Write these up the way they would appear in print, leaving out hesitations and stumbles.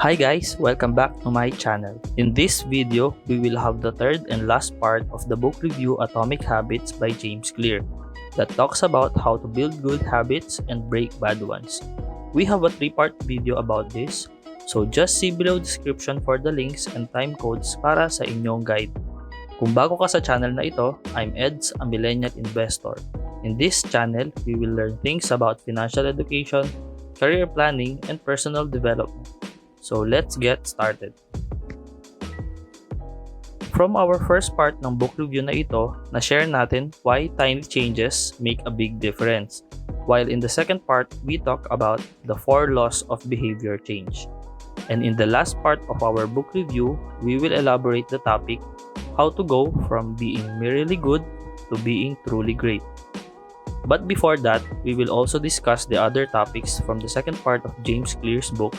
Hi guys, welcome back to my channel. In this video, we will have the third and last part of the book review Atomic Habits by James Clear that talks about how to build good habits and break bad ones. We have a 3-part video about this, so just see below description for the links and time codes para sa inyong guide. Kung bago ka sa channel na ito, I'm Eds, a Millennial Investor. In this channel, we will learn things about financial education, career planning, and personal development. So let's get started. From our first part ng book review na ito, na-share natin why tiny changes make a big difference. While in the second part, we talk about the 4 laws of behavior change. And in the last part of our book review, we will elaborate the topic, how to go from being merely good to being truly great. But before that, we will also discuss the other topics from the second part of James Clear's book,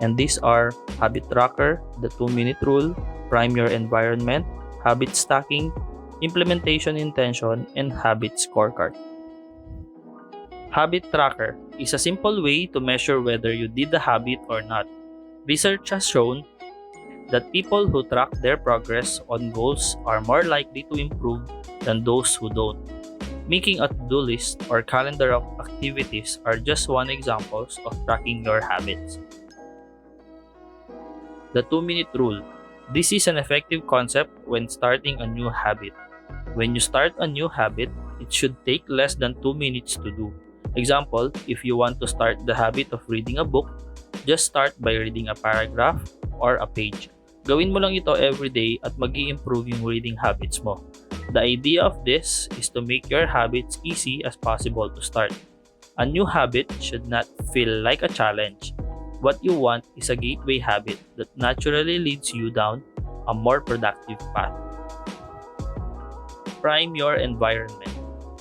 and these are habit tracker, the 2-minute rule, prime your environment, habit stacking, implementation intention, and habit scorecard. Habit tracker is a simple way to measure whether you did the habit or not. Research has shown that people who track their progress on goals are more likely to improve than those who don't. Making a to-do list or calendar of activities are just one example of tracking your habits. The 2-minute rule. This is an effective concept when starting a new habit. When you start a new habit, it should take less than 2 minutes to do. Example, if you want to start the habit of reading a book, just start by reading a paragraph or a page. Gawin mo lang ito everyday at mag-i-improve yung reading habits mo. The idea of this is to make your habits easy as possible to start. A new habit should not feel like a challenge. What you want is a gateway habit that naturally leads you down a more productive path. Prime your environment.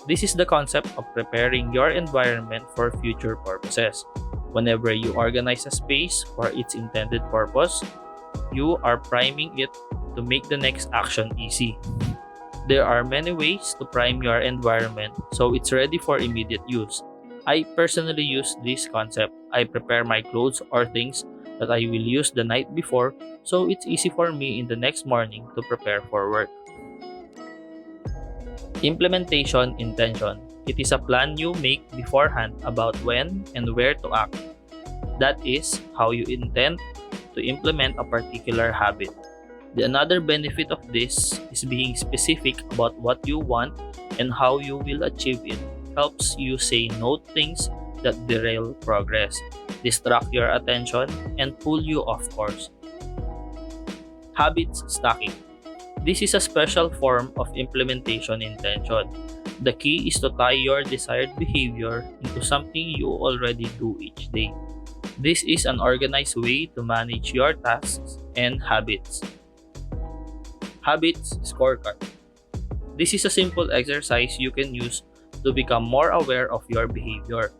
This is the concept of preparing your environment for future purposes. Whenever you organize a space for its intended purpose, you are priming it to make the next action easy. There are many ways to prime your environment so it's ready for immediate use. I personally use this concept. I prepare my clothes or things that I will use the night before so it's easy for me in the next morning to prepare for work. Implementation intention. It is a plan you make beforehand about when and where to act. That is how you intend to implement a particular habit. Another benefit of this is being specific about what you want and how you will achieve it. Helps you say no to things that derail progress, distract your attention, and pull you off course. Habits stacking. This is a special form of implementation intention. The key is to tie your desired behavior into something you already do each day. This is an organized way to manage your tasks and habits. Habits Scorecard. This is a simple exercise you can use to become more aware of your behavior.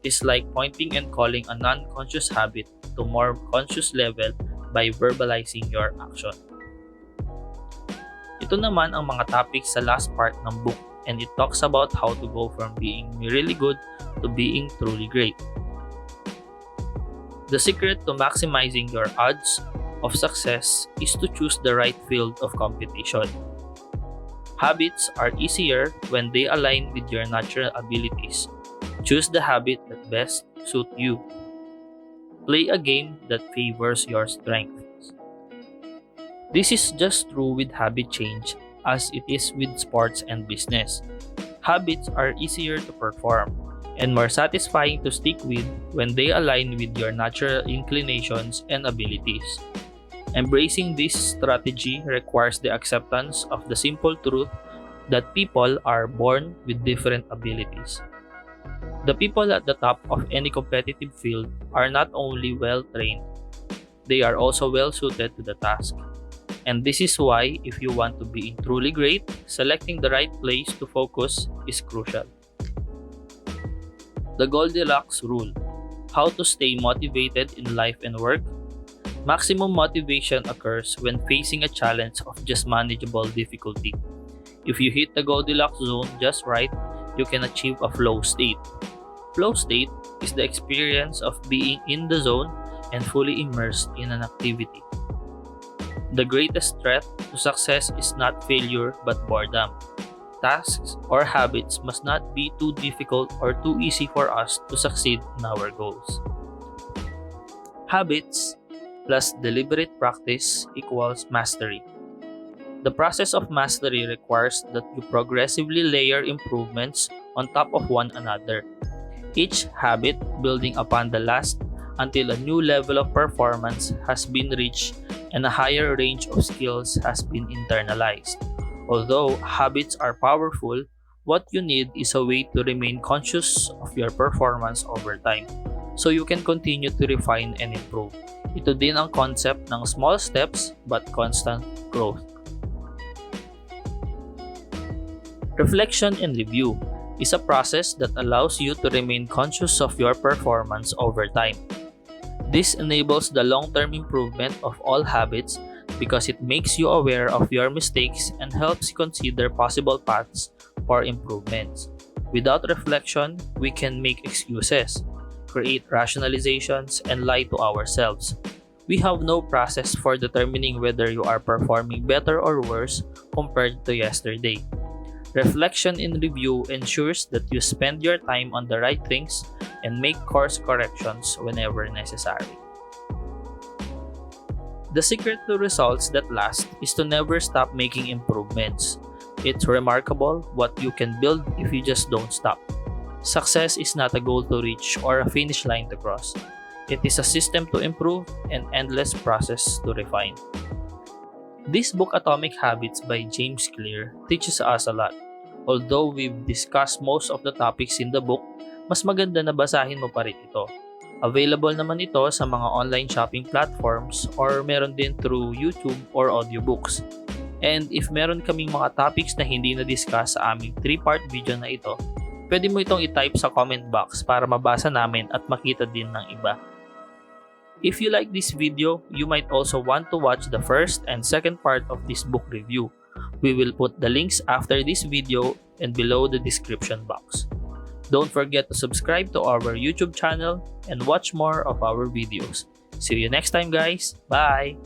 It's like pointing and calling a non-conscious habit to more conscious level by verbalizing your action. Ito naman ang mga topics sa last part ng book, and it talks about how to go from being really good to being truly great. The secret to maximizing your odds of success is to choose the right field of competition. Habits are easier when they align with your natural abilities. Choose the habit that best suits you. Play a game that favors your strengths. This is just true with habit change as it is with sports and business. Habits are easier to perform and more satisfying to stick with when they align with your natural inclinations and abilities. Embracing this strategy requires the acceptance of the simple truth that people are born with different abilities. The people at the top of any competitive field are not only well-trained, they are also well-suited to the task. And this is why, if you want to be truly great, selecting the right place to focus is crucial. The Goldilocks Rule. How to stay motivated in life and work. Maximum motivation occurs when facing a challenge of just manageable difficulty. If you hit the Goldilocks zone just right, you can achieve a flow state. Flow state is the experience of being in the zone and fully immersed in an activity. The greatest threat to success is not failure but boredom. Tasks or habits must not be too difficult or too easy for us to succeed in our goals. Habits plus deliberate practice equals mastery. The process of mastery requires that you progressively layer improvements on top of one another, each habit building upon the last until a new level of performance has been reached and a higher range of skills has been internalized. Although habits are powerful, what you need is a way to remain conscious of your performance over time so you can continue to refine and improve. Ito din ang concept ng small steps but constant growth. Reflection and review is a process that allows you to remain conscious of your performance over time. This enables the long-term improvement of all habits because it makes you aware of your mistakes and helps you consider possible paths for improvements. Without reflection, we can make excuses, create rationalizations, and lie to ourselves. We have no process for determining whether you are performing better or worse compared to yesterday. Reflection and review ensures that you spend your time on the right things and make course corrections whenever necessary. The secret to results that last is to never stop making improvements. It's remarkable what you can build if you just don't stop. Success is not a goal to reach or a finish line to cross. It is a system to improve and endless process to refine. This book, Atomic Habits by James Clear, teaches us a lot. Although we've discussed most of the topics in the book, mas maganda na basahin mo pa rin ito. Available naman ito sa mga online shopping platforms or meron din through YouTube or audiobooks. And if meron kaming mga topics na hindi na-discuss sa aming 3-part video na ito, pwede mo itong i-type sa comment box para mabasa namin at makita din ng iba. If you like this video, you might also want to watch the first and second part of this book review. We will put the links after this video and below the description box. Don't forget to subscribe to our YouTube channel and watch more of our videos. See you next time, guys. Bye!